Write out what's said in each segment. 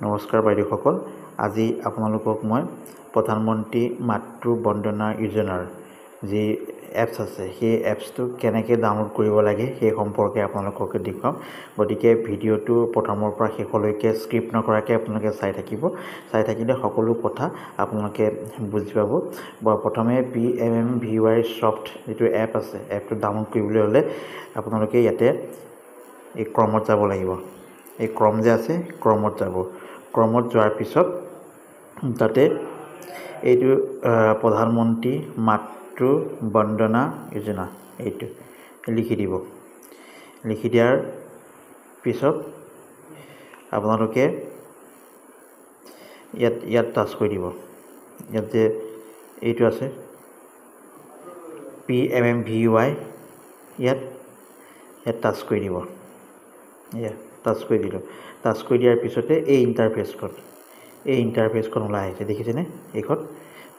নমস্কাৰ বাইদেউসকল, আজি আপোনালোকক মই প্ৰধানমন্ত্ৰী মাতৃ বন্দনা যোজনাৰ যি এপছ আছে সেই এপছটো কেনেকৈ ডাউনলোড কৰিব লাগে সেই সম্পৰ্কে আপোনালোকক দেখুৱাম। গতিকে ভিডিঅ'টো প্ৰথমৰ পৰা শেষলৈকে স্ক্ৰিপ্ট নকৰাকৈ আপোনালোকে চাই থাকিলে সকলো কথা আপোনালোকে বুজি পাব। প্ৰথমে PMMVY Soft যিটো এপ আছে, এপটো ডাউনলোড কৰিবলৈ হ'লে আপোনালোকে ইয়াতে এই ক্ৰমত যাব লাগিব। এই ক্ৰম যে আছে, ক্ৰমত যাব। ক্ৰমত যোৱাৰ পিছত তাতে এইটো প্ৰধানমন্ত্ৰী মাতৃ বন্দনা যোজনা এইটো লিখি দিব। লিখি দিয়াৰ পিছত আপোনালোকে ইয়াত টাচ কৰি দিব। ইয়াত যে এইটো আছে PMMVY, ইয়াত টাচ কৰি দিব। টাচ কৰি দিলোঁ। টাচ কৰি দিয়াৰ পিছতে এই ইণ্টাৰফেচখন ওলাই আহিছে, দেখিছেনে? এইখন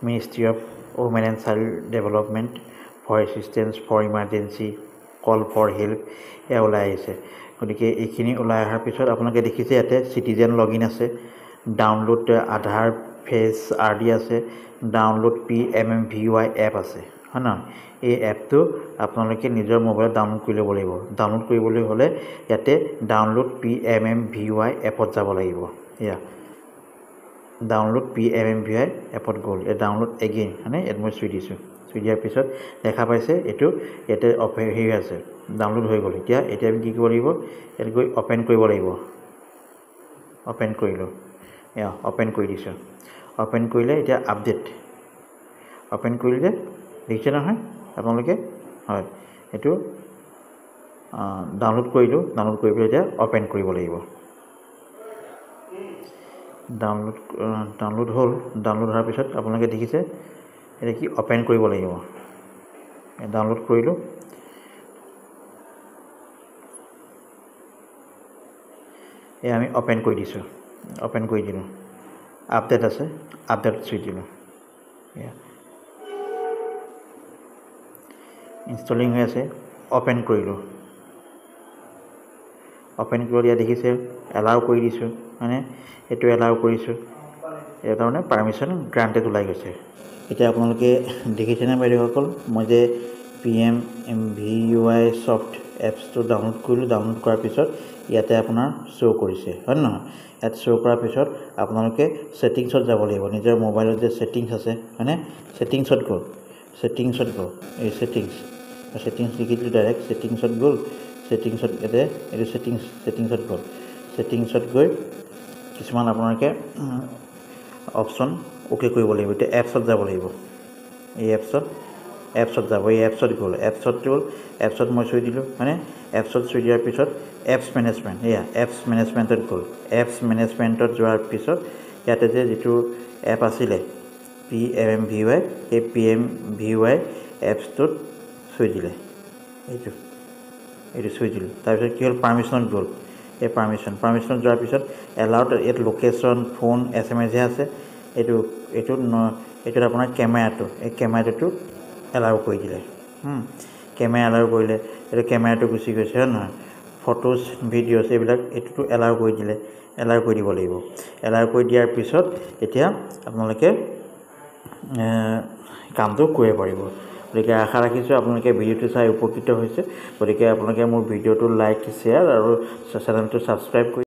ministry of women and child development for assistance for emergency call for help এয়া ওলাই আহিছে। গতিকে এইখিনি ওলাই অহাৰ পিছত আপোনালোকে দেখিছে ইয়াতে চিটিজেন লগইন আছে, ডাউনলোড আধাৰ ফেচ RD আছে, ডাউনলোড PMMVY এপ আছে, হয় নহয়? এই এপটো আপোনালোকে নিজৰ মোবাইলত ডাউনলোড কৰি ল'ব লাগিব। ডাউনলোড কৰিবলৈ হ'লে ইয়াতে ডাউনলোড PMMVY এপত যাব লাগিব। এয়া ডাউনলোড PMMVY এপত গ'ল। এই ডাউনলোড এগেইন মানে ইয়াত মই চুই দিছোঁ। চুই দিয়াৰ পিছত দেখা পাইছে এইটো ইয়াতে হেৰি আছে, ডাউনলোড হৈ গ'ল। এতিয়া আমি কি কৰিব লাগিব? ইয়াত গৈ অ'পেন কৰিব লাগিব। অ'পেন কৰিলোঁ। এয়া অ'পেন কৰি দিছোঁ। অ'পেন কৰিলে এতিয়া আপডেট। অ'পেন কৰিলে দেখিছে নহয় আপোনালোকে? হয়, এইটো ডাউনলোড কৰিলোঁ। ডাউনলোড কৰি পেলাই এতিয়া অ'পেন কৰিব লাগিব। ডাউনলোড হ'ল। ডাউনলোড হোৱাৰ পিছত আপোনালোকে দেখিছে এতিয়া কি অ'পেন কৰিব লাগিব। ডাউনলোড কৰিলোঁ। এয়া আমি অ'পেন কৰি দিছোঁ। অ'পেন কৰি দিলোঁ। আপডেট আছে, আপডেট চুই দিলোঁ। এয়া ইনষ্টলিং হৈ আছে। অ'পেন কৰিলোঁ। অ'পেন কৰি দিয়া দেখিছে এলাউ কৰি দিছোঁ, মানে এইটো এলাউ কৰিছোঁ। এটা মানে পাৰ্মিশ্যন গ্ৰাণ্টেড ওলাই গৈছে। এতিয়া আপোনালোকে দেখিছেনে বাইদেউসকল? মই যে PMMVY Soft এপছটো ডাউনলোড কৰিলোঁ। ডাউনলোড কৰাৰ পিছত ইয়াতে আপোনাৰ শ্ব' কৰিছে, হয় নহয়? ইয়াত শ্ব' কৰাৰ পিছত আপোনালোকে ছেটিংছত যাব লাগিব। নিজৰ মোবাইলত যে ছেটিংছ আছে, হয়নে? ছেটিংছত গ'ল। এই ছেটিংছ লিখি দিলোঁ ডাইৰেক্ট। ছেটিংছত গ'ল। ছেটিংছত ইয়াতে এইটো ছেটিংছত গ'ল। ছেটিংছত গৈ কিছুমান আপোনালোকে অপশ্যন অ'কে কৰিব লাগিব। এতিয়া এপছত যাব লাগিব। এই এপছত যাব। এই এপছত গ'ল। এপছত মই চুই দিলোঁ, মানে এপছত চুই দিয়াৰ পিছত এপছ মেনেজমেণ্ট, এয়া এপছ মেনেজমেণ্টত গ'ল। এপছ মেনেজমেণ্টত যোৱাৰ পিছত ইয়াতে যে যিটো এপ আছিলে PMMVY, এই PMMVY এপছটোত চুই দিলে। এইটো চুই দিলোঁ। তাৰপিছত কি হ'ল? পাৰ্মিশ্যনত গ'ল। এই পাৰ্মিশ্যনত যোৱাৰ পিছত এলাউড, ইয়াত লোকেশ্যন, ফোন, SMS আছে। এইটোত আপোনাৰ কেমেৰাটো, এই কেমেৰাটো এলাউ কৰি দিলে। কেমেৰা এলাউ কৰিলে, এইটো কেমেৰাটো গুচি গৈছে, হয় নহয়? ফটোজ, ভিডিঅ'ছ এইবিলাক এইটোতো এলাউ কৰি দিলে। এলাউ কৰি দিব লাগিব। এলাউ কৰি দিয়াৰ পিছত এতিয়া আপোনালোকে কামটো কৰিব পাৰিব। গতিকে আশা ৰাখিছোঁ আপোনালোকে ভিডিঅ'টো চাই উপকৃত হৈছে। গতিকে আপোনালোকে মোৰ ভিডিঅ'টো লাইক, শ্বেয়াৰ আৰু চেনেলটো ছাবস্ক্ৰাইব কৰি